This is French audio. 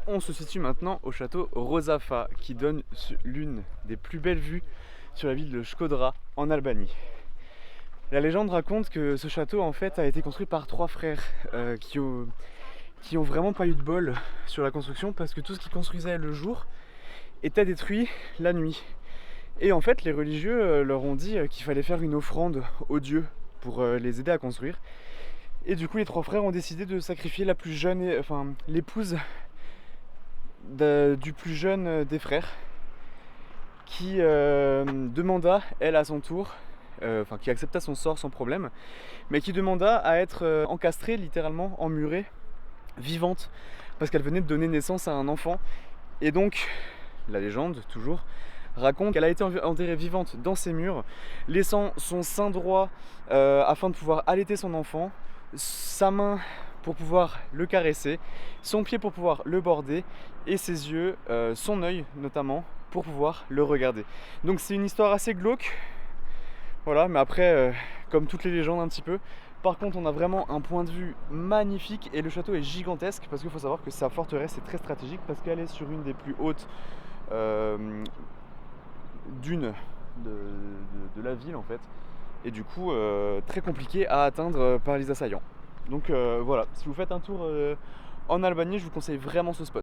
On se situe maintenant au château Rozafa, qui donne l'une des plus belles vues sur la ville de Shkodra en Albanie. La légende raconte que ce château en fait a été construit par trois frères qui ont vraiment pas eu de bol sur la construction, parce que tout ce qu'ils construisaient le jour était détruit la nuit. Et en fait les religieux leur ont dit qu'il fallait faire une offrande aux dieux pour les aider à construire. Et du coup les trois frères ont décidé de sacrifier la plus jeune, l'épouse du plus jeune des frères, qui demanda, elle à son tour, qui accepta son sort sans problème, mais qui demanda à être encastrée, littéralement emmurée, vivante, parce qu'elle venait de donner naissance à un enfant. Et donc, la légende, toujours, raconte qu'elle a été enterrée vivante dans ces murs, laissant son sein droit afin de pouvoir allaiter son enfant, sa main pour pouvoir le caresser, son pied pour pouvoir le border, et ses yeux, son œil notamment, pour pouvoir le regarder. Donc c'est une histoire assez glauque, voilà, mais après, comme toutes les légendes un petit peu. Par contre, on a vraiment un point de vue magnifique, et le château est gigantesque, parce qu'il faut savoir que sa forteresse est très stratégique, parce qu'elle est sur une des plus hautes dunes de la ville en fait, et du coup très compliqué à atteindre par les assaillants. Donc voilà, si vous faites un tour en Albanie, je vous conseille vraiment ce spot.